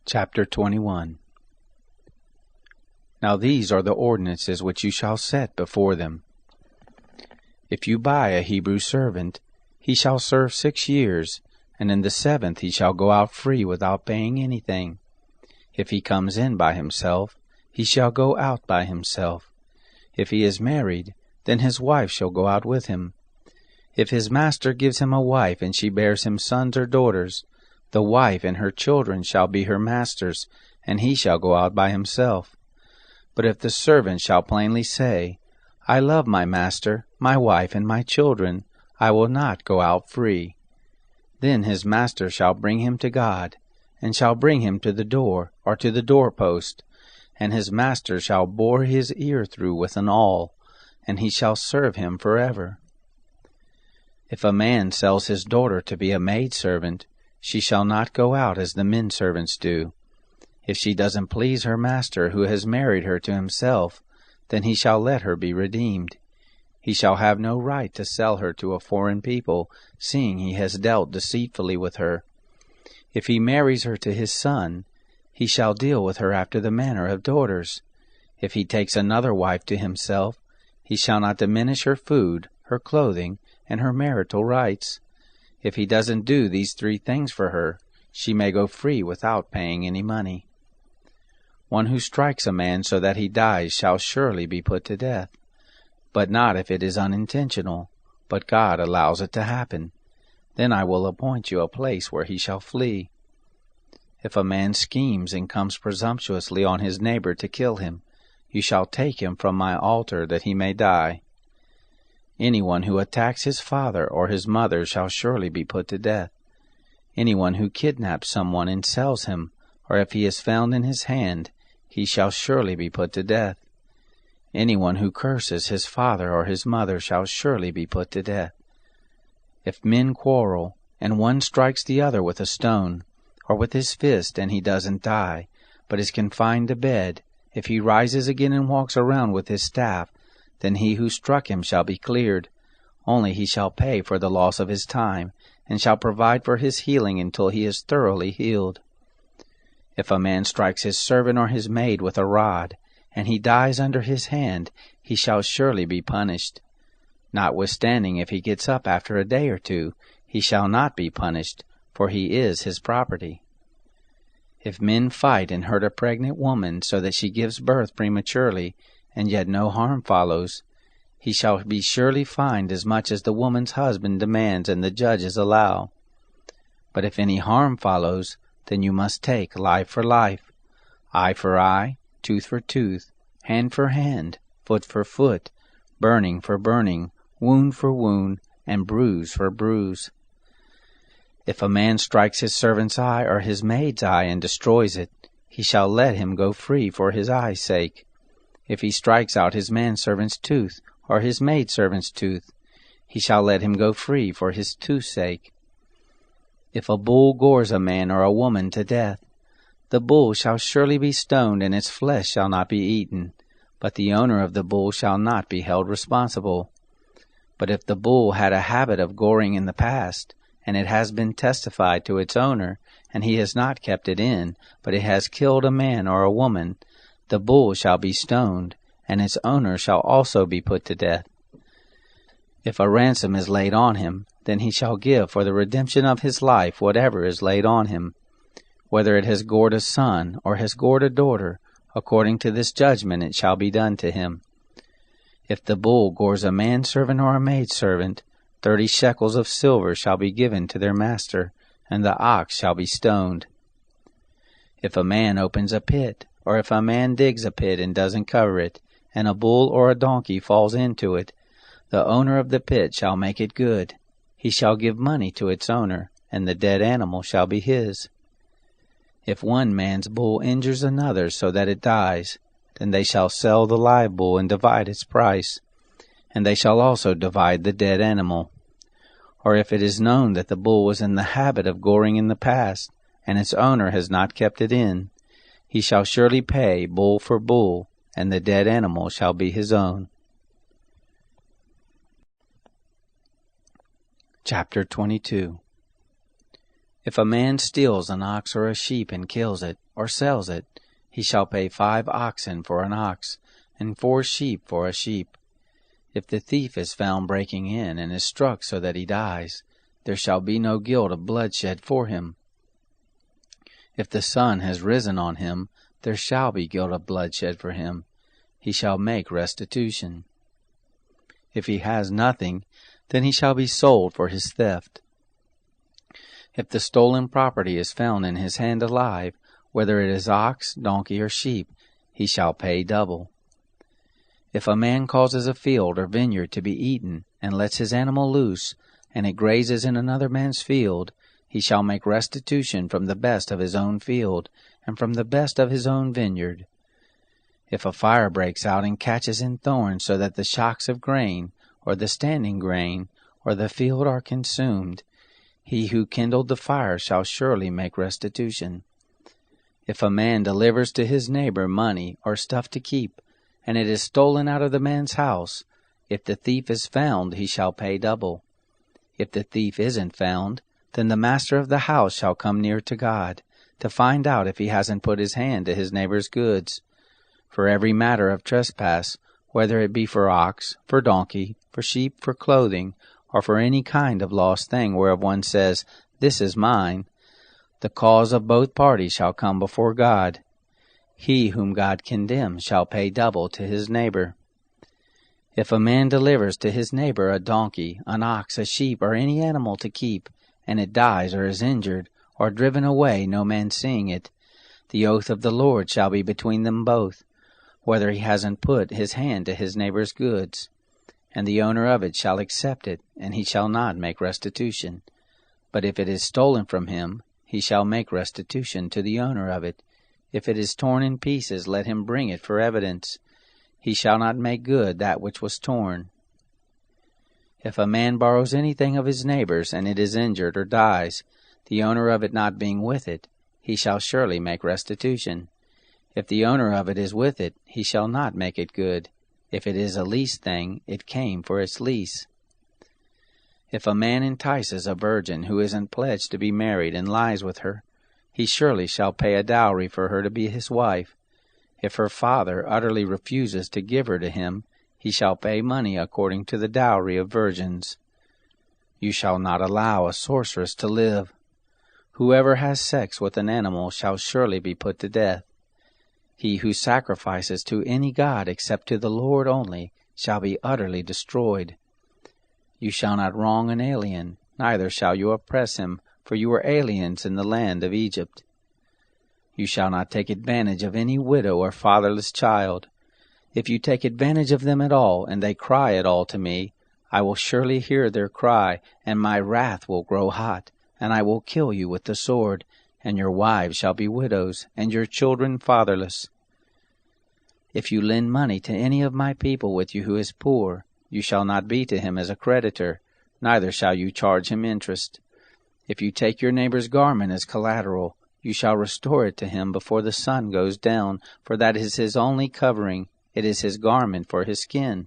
Chapter 21. Now these are the ordinances which you shall set before them. If you buy a Hebrew servant, he shall serve 6 years, and in the 7th he shall go out free without paying anything. If he comes in by himself, he shall go out by himself. If he is married, then his wife shall go out with him. If his master gives him a wife, and she bears him sons or daughters, the wife and her children shall be her master's, and he shall go out by himself. But if the servant shall plainly say, I love my master, my wife, and my children, I will not go out free, then his master shall bring him to God, and shall bring him to the door, or to the doorpost, and his master shall bore his ear through with an awl, and he shall serve him forever. If a man sells his daughter to be a maidservant, she shall not go out as the men servants do. If she doesn't please her master who has married her to himself, then he shall let her be redeemed. He shall have no right to sell her to a foreign people, seeing he has dealt deceitfully with her. If he marries her to his son, he shall deal with her after the manner of daughters. If he takes another wife to himself, he shall not diminish her food, her clothing, and her marital rights. If he doesn't do these 3 things for her, she may go free without paying any money. One who strikes a man so that he dies shall surely be put to death, but not if it is unintentional, but God allows it to happen. Then I will appoint you a place where he shall flee. If a man schemes and comes presumptuously on his neighbor to kill him, you shall take him from my altar that he may die. Anyone who attacks his father or his mother shall surely be put to death. Anyone who kidnaps someone and sells him, or if he is found in his hand, he shall surely be put to death. Anyone who curses his father or his mother shall surely be put to death. If men quarrel, and one strikes the other with a stone, or with his fist, and he doesn't die, but is confined to bed, if he rises again and walks around with his staff, then he who struck him shall be cleared. Only he shall pay for the loss of his time, and shall provide for his healing until he is thoroughly healed. If a man strikes his servant or his maid with a rod, and he dies under his hand, he shall surely be punished. Notwithstanding, if he gets up after a day or 2, he shall not be punished, for he is his property. If men fight and hurt a pregnant woman so that she gives birth prematurely, and yet no harm follows, he shall be surely fined as much as the woman's husband demands and the judges allow. But if any harm follows, then you must take life for life, eye for eye, tooth for tooth, hand for hand, foot for foot, burning for burning, wound for wound, and bruise for bruise. If a man strikes his servant's eye or his maid's eye and destroys it, he shall let him go free for his eye's sake. If he strikes out his manservant's tooth or his maidservant's tooth, he shall let him go free for his tooth's sake. If a bull gores a man or a woman to death, the bull shall surely be stoned, and its flesh shall not be eaten, but the owner of the bull shall not be held responsible. But if the bull had a habit of goring in the past, and it has been testified to its owner, and he has not kept it in, but it has killed a man or a woman, the bull shall be stoned, and its owner shall also be put to death. If a ransom is laid on him, then he shall give for the redemption of his life whatever is laid on him. Whether it has gored a son or has gored a daughter, according to this judgment it shall be done to him. If the bull gores a manservant or a maidservant, 30 shekels of silver shall be given to their master, and the ox shall be stoned. If a man opens a pit, or if a man digs a pit and doesn't cover it, and a bull or a donkey falls into it, the owner of the pit shall make it good. He shall give money to its owner, and the dead animal shall be his. If one man's bull injures another so that it dies, then they shall sell the live bull and divide its price, and they shall also divide the dead animal. Or if it is known that the bull was in the habit of goring in the past, and its owner has not kept it in, he shall surely pay bull for bull, and the dead animal shall be his own. Chapter 22. If a man steals an ox or a sheep and kills it, or sells it, he shall pay 5 oxen for an ox, and 4 sheep for a sheep. If the thief is found breaking in, and is struck so that he dies, there shall be no guilt of bloodshed for him. If the sun has risen on him, there shall be guilt of bloodshed for him. He shall make restitution. If he has nothing, then he shall be sold for his theft. If the stolen property is found in his hand alive, whether it is ox, donkey, or sheep, he shall pay double. If a man causes a field or vineyard to be eaten, and lets his animal loose, and it grazes in another man's field, he shall make restitution from the best of his own field, and from the best of his own vineyard. If a fire breaks out and catches in thorns, so that the shocks of grain, or the standing grain, or the field are consumed, he who kindled the fire shall surely make restitution. If a man delivers to his neighbor money or stuff to keep, and it is stolen out of the man's house, if the thief is found, he shall pay double. If the thief isn't found, then the master of the house shall come near to God, to find out if he hasn't put his hand to his neighbor's goods. For every matter of trespass, whether it be for ox, for donkey, for sheep, for clothing, or for any kind of lost thing whereof one says, "This is mine," the cause of both parties shall come before God. He whom God condemns shall pay double to his neighbor. If a man delivers to his neighbor a donkey, an ox, a sheep, or any animal to keep, and it dies or is injured, or driven away, no man seeing it, the oath of the Lord shall be between them both, whether he hasn't put his hand to his neighbor's goods. And the owner of it shall accept it, and he shall not make restitution. But if it is stolen from him, he shall make restitution to the owner of it. If it is torn in pieces, let him bring it for evidence. He shall not make good that which was torn. If a man borrows anything of his neighbor's, and it is injured or dies, the owner of it not being with it, he shall surely make restitution. If the owner of it is with it, he shall not make it good. If it is a leased thing, it came for its lease. If a man entices a virgin who isn't pledged to be married and lies with her, he surely shall pay a dowry for her to be his wife. If her father utterly refuses to give her to him, he shall pay money according to the dowry of virgins. You shall not allow a sorceress to live. Whoever has sex with an animal shall surely be put to death. He who sacrifices to any god except to the Lord only shall be utterly destroyed. You shall not wrong an alien, neither shall you oppress him, for you were aliens in the land of Egypt. You shall not take advantage of any widow or fatherless child. If you take advantage of them at all, and they cry at all to me, I will surely hear their cry, and my wrath will grow hot, and I will kill you with the sword, and your wives shall be widows, and your children fatherless. If you lend money to any of my people with you who is poor, you shall not be to him as a creditor, neither shall you charge him interest. If you take your neighbor's garment as collateral, you shall restore it to him before the sun goes down, for that is his only covering, it is his garment for his skin.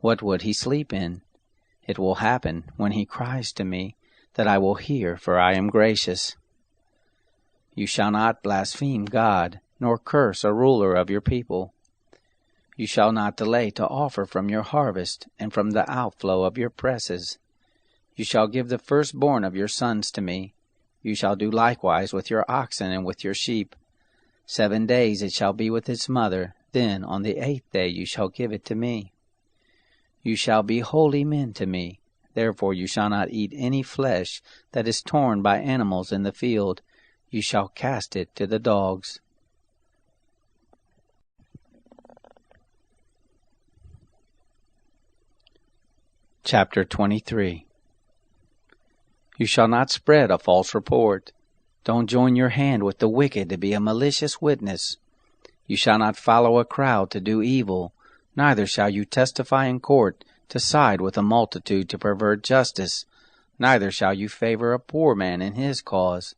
What would he sleep in? It will happen, when he cries to me, that I will hear, for I am gracious. You shall not blaspheme God, nor curse a ruler of your people. You shall not delay to offer from your harvest, and from the outflow of your presses. You shall give the firstborn of your sons to me. You shall do likewise with your oxen and with your sheep. 7 days it shall be with its mother, then on the 8th day you shall give it to me. You shall be holy men to me. Therefore you shall not eat any flesh that is torn by animals in the field. You shall cast it to the dogs. Chapter 23. You shall not spread a false report. Don't join your hand with the wicked to be a malicious witness. You shall not follow a crowd to do evil, neither shall you testify in court to side with a multitude to pervert justice, neither shall you favor a poor man in his cause.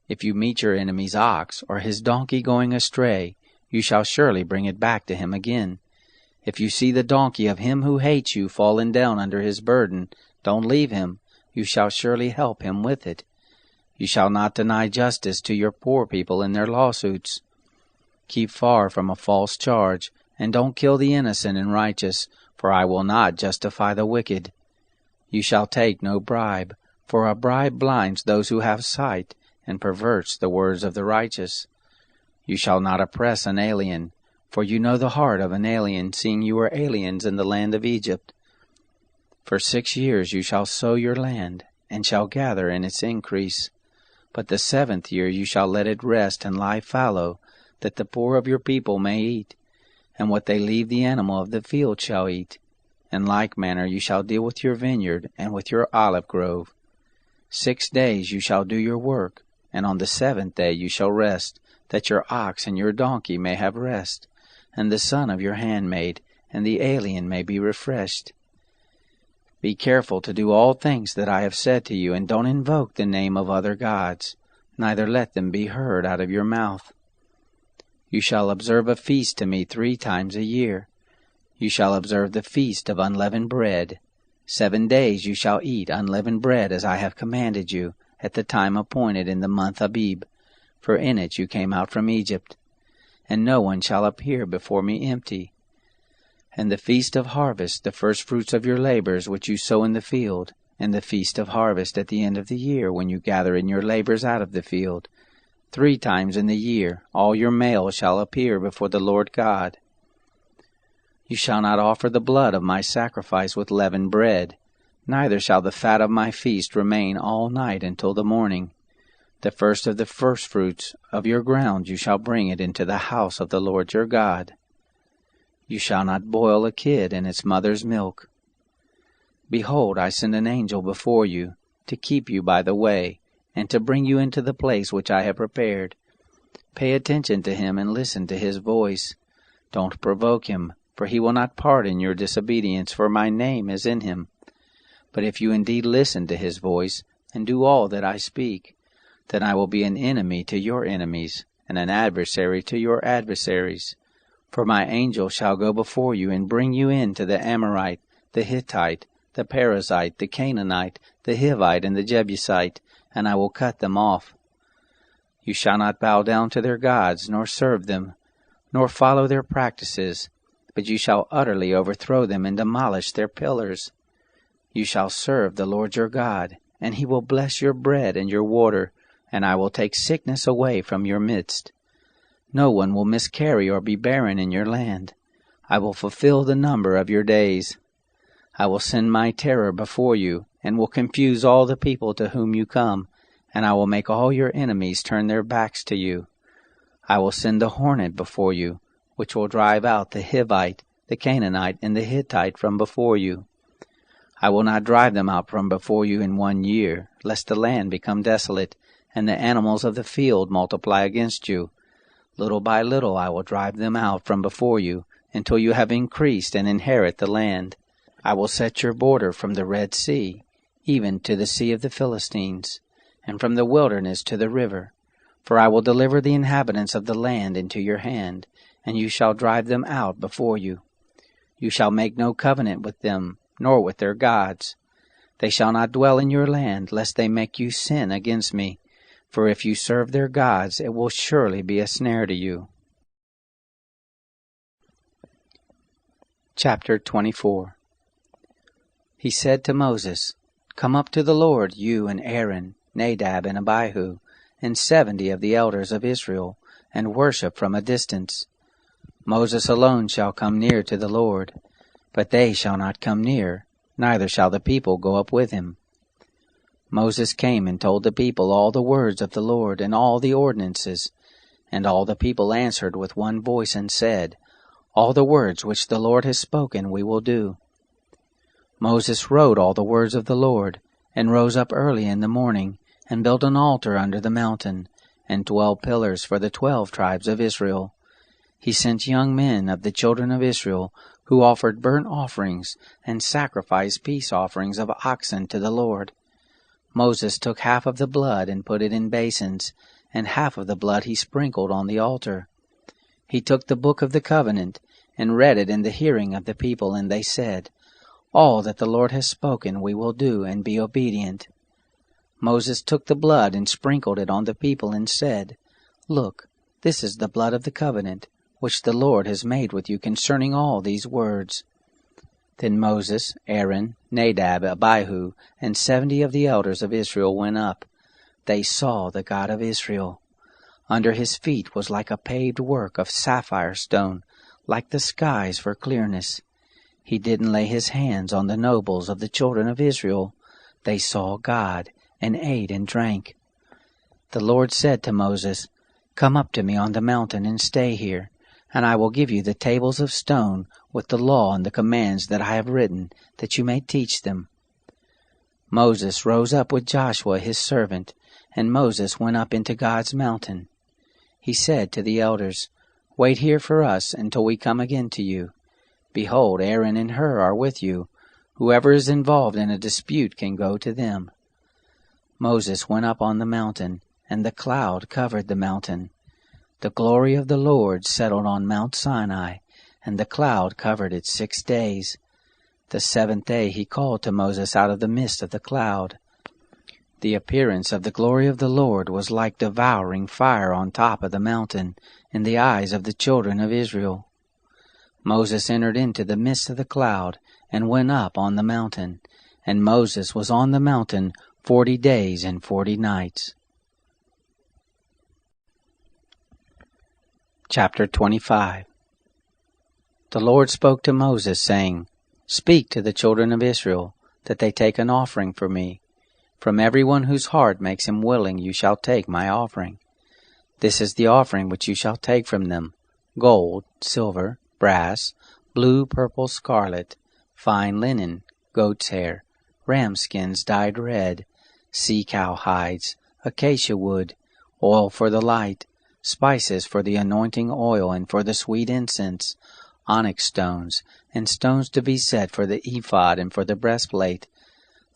If you meet your enemy's ox or his donkey going astray, you shall surely bring it back to him again. If you see the donkey of him who hates you fallen down under his burden, don't leave him. You shall surely help him with it. You shall not deny justice to your poor people in their lawsuits. Keep far from a false charge, and don't kill the innocent and righteous, for I will not justify the wicked. You shall take no bribe, for a bribe blinds those who have sight, and perverts the words of the righteous. You shall not oppress an alien, for you know the heart of an alien, seeing you were aliens in the land of Egypt. For 6 years you shall sow your land, and shall gather in its increase. But the 7th year you shall let it rest and lie fallow, that the poor of your people may eat, and what they leave the animal of the field shall eat. In like manner you shall deal with your vineyard and with your olive grove. 6 days you shall do your work, and on the 7th day you shall rest, that your ox and your donkey may have rest, and the son of your handmaid, and the alien may be refreshed. Be careful to do all things that I have said to you, and don't invoke the name of other gods, neither let them be heard out of your mouth. You shall observe a feast to me 3 times a year. You shall observe the feast of unleavened bread. 7 days you shall eat unleavened bread as I have commanded you, at the time appointed in the month Abib, for in it you came out from Egypt. And no one shall appear before me empty. And the feast of harvest, the firstfruits of your labors which you sow in the field, and the feast of harvest at the end of the year, when you gather in your labors out of the field. 3 times in the year all your males shall appear before the Lord God. You shall not offer the blood of my sacrifice with leavened bread, neither shall the fat of my feast remain all night until the morning. The first of the firstfruits of your ground you shall bring it into the house of the Lord your God. You shall not boil a kid in its mother's milk. Behold, I send an angel before you, to keep you by the way, and to bring you into the place which I have prepared. Pay attention to him and listen to his voice. Don't provoke him, for he will not pardon your disobedience, for my name is in him. But if you indeed listen to his voice, and do all that I speak, then I will be an enemy to your enemies, and an adversary to your adversaries. For my angel shall go before you, and bring you in to the Amorite, the Hittite, the Perizzite, the Canaanite, the Hivite, and the Jebusite, and I will cut them off. You shall not bow down to their gods, nor serve them, nor follow their practices, but you shall utterly overthrow them and demolish their pillars. You shall serve the Lord your God, and he will bless your bread and your water, and I will take sickness away from your midst. No one will miscarry or be barren in your land. I will fulfill the number of your days. I will send my terror before you, and will confuse all the people to whom you come, and I will make all your enemies turn their backs to you. I will send the hornet before you, which will drive out the Hivite, the Canaanite, and the Hittite from before you. I will not drive them out from before you in 1 year, lest the land become desolate, and the animals of the field multiply against you. Little by little I will drive them out from before you, until you have increased and inherit the land. I will set your border from the Red Sea, even to the sea of the Philistines, and from the wilderness to the river. For I will deliver the inhabitants of the land into your hand, and you shall drive them out before you. You shall make no covenant with them, nor with their gods. They shall not dwell in your land, lest they make you sin against me. For if you serve their gods, it will surely be a snare to you. Chapter 24. He said to Moses, Come up to the Lord, you and Aaron, Nadab and Abihu, and 70 of the elders of Israel, and worship from a distance. Moses alone shall come near to the Lord, but they shall not come near, neither shall the people go up with him. Moses came and told the people all the words of the Lord and all the ordinances. And all the people answered with one voice and said, All the words which the Lord has spoken we will do. Moses wrote all the words of the Lord, and rose up early in the morning, and built an altar under the mountain, and 12 pillars for the 12 tribes of Israel. He sent young men of the children of Israel, who offered burnt offerings, and sacrificed peace offerings of oxen to the Lord. Moses took half of the blood and put it in basins, and half of the blood he sprinkled on the altar. He took the book of the covenant, and read it in the hearing of the people, and they said, All that the Lord has spoken we will do, and be obedient. Moses took the blood and sprinkled it on the people and said, Look, this is the blood of the covenant, which the Lord has made with you concerning all these words. Then Moses, Aaron, Nadab, Abihu, and 70 of the elders of Israel went up. They saw the God of Israel. Under his feet was like a paved work of sapphire stone, like the skies for clearness. He didn't lay his hands on the nobles of the children of Israel. They saw God, and ate and drank. The Lord said to Moses, Come up to me on the mountain and stay here, and I will give you the tables of stone with the law and the commands that I have written, that you may teach them. Moses rose up with Joshua his servant, and Moses went up into God's mountain. He said to the elders, Wait here for us until we come again to you. Behold, Aaron and Hur are with you. Whoever is involved in a dispute can go to them. Moses went up on the mountain, and the cloud covered the mountain. The glory of the Lord settled on Mount Sinai, and the cloud covered it 6 days. The 7th day he called to Moses out of the midst of the cloud. The appearance of the glory of the Lord was like devouring fire on top of the mountain in the eyes of the children of Israel. Moses entered into the midst of the cloud and went up on the mountain, and Moses was on the mountain 40 days and 40 nights. Chapter 25. The Lord spoke to Moses, saying, Speak to the children of Israel, that they take an offering for me. From everyone whose heart makes him willing you shall take my offering. This is the offering which you shall take from them: gold, silver, brass, blue, purple, scarlet, fine linen, goat's hair, ram skins dyed red, sea-cow hides, acacia wood, oil for the light, spices for the anointing oil and for the sweet incense, onyx stones, and stones to be set for the ephod and for the breastplate.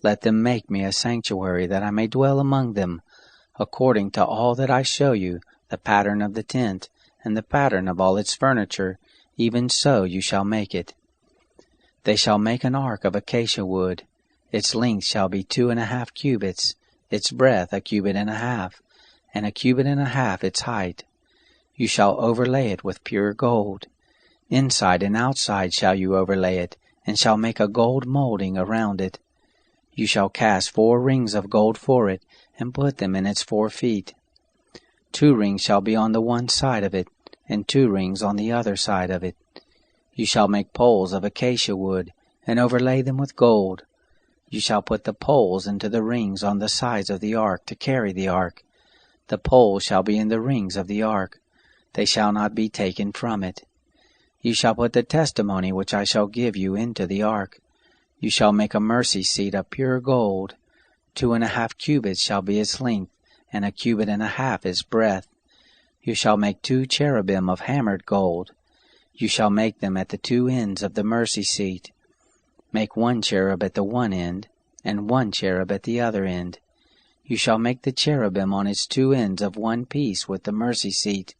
Let them make me a sanctuary, that I may dwell among them, according to all that I show you, the pattern of the tent, and the pattern of all its furniture, even so you shall make it. They shall make an ark of acacia wood. Its length shall be 2.5 cubits, its breadth 1.5 cubits, and 1.5 cubits its height. You shall overlay it with pure gold. Inside and outside shall you overlay it, and shall make a gold molding around it. You shall cast 4 rings of gold for it, and put them in its 4 feet. 2 rings shall be on the one side of it, and 2 rings on the other side of it. You shall make poles of acacia wood, and overlay them with gold. You shall put the poles into the rings on the sides of the ark to carry the ark. The poles shall be in the rings of the ark. They shall not be taken from it. You shall put the testimony which I shall give you into the ark. You shall make a mercy seat of pure gold. 2.5 cubits shall be its length, and 1.5 cubits its breadth. You shall make 2 cherubim of hammered gold. You shall make them at the 2 ends of the mercy seat. Make 1 cherub at the one end, and 1 cherub at the other end. You shall make the cherubim on its 2 ends of one piece with the mercy seat.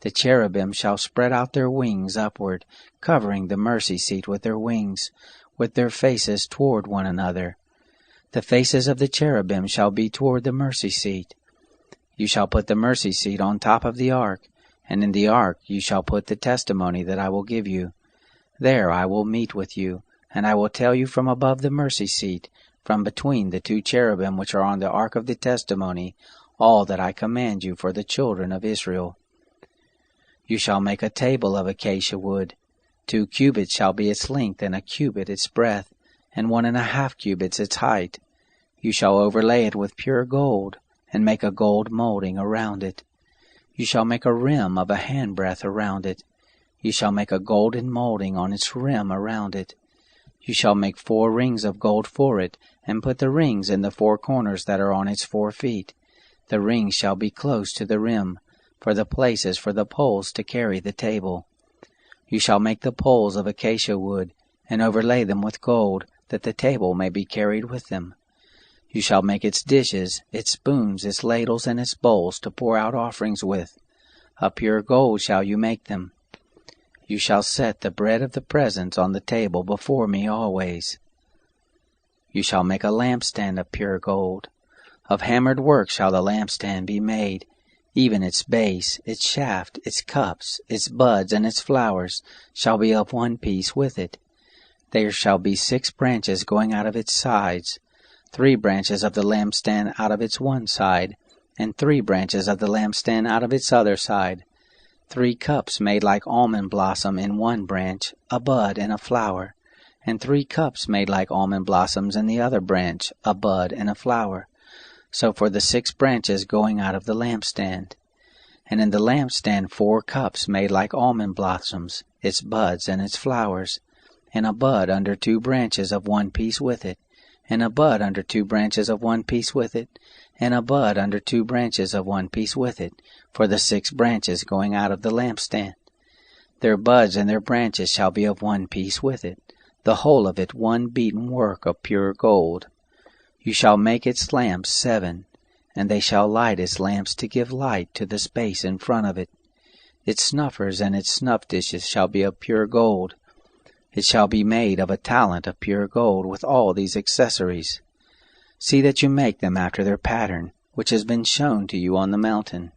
The cherubim shall spread out their wings upward, covering the mercy seat with their wings, with their faces toward one another. The faces of the cherubim shall be toward the mercy seat. You shall put the mercy seat on top of the ark, and in the ark you shall put the testimony that I will give you. There I will meet with you, and I will tell you from above the mercy seat, from between the 2 cherubim which are on the ark of the testimony, all that I command you for the children of Israel. You shall make a table of acacia wood. 2 cubits shall be its length, and 1 cubit its breadth, and 1.5 cubits its height. You shall overlay it with pure gold, and make a gold molding around it. You shall make a rim of a handbreadth around it. You shall make a golden molding on its rim around it. You shall make 4 rings of gold for it, and put the rings in the 4 corners that are on its 4 feet. The rings shall be close to the rim, for the places for the poles to carry the table. You shall make the poles of acacia wood, and overlay them with gold, that the table may be carried with them. You shall make its dishes, its spoons, its ladles, and its bowls to pour out offerings with. Of pure gold shall you make them. You shall set the bread of the presence on the table before me always. You shall make a lampstand of pure gold. Of hammered work shall the lampstand be made, even its base, its shaft, its cups, its buds, and its flowers shall be of one piece with it. There shall be 6 branches going out of its sides, 3 branches of the lampstand out of its one side, and 3 branches of the lampstand out of its other side. 3 cups made like almond blossom in one branch, a bud and a flower, and 3 cups made like almond blossoms in the other branch, a bud and a flower. So for the 6 branches going out of the lampstand. And in the lampstand 4 cups made like almond blossoms, its buds and its flowers, and a bud under 2 branches of one piece with it, and a bud under 2 branches of one piece with it, and a bud under 2 branches of one piece with it, for the 6 branches going out of the lampstand. Their buds and their branches shall be of one piece with it, the whole of it one beaten work of pure gold. You shall make its lamps 7, and they shall light its lamps to give light to the space in front of it. Its snuffers and its snuff dishes shall be of pure gold. It shall be made of a talent of pure gold with all these accessories. See that you make them after their pattern, which has been shown to you on the mountain.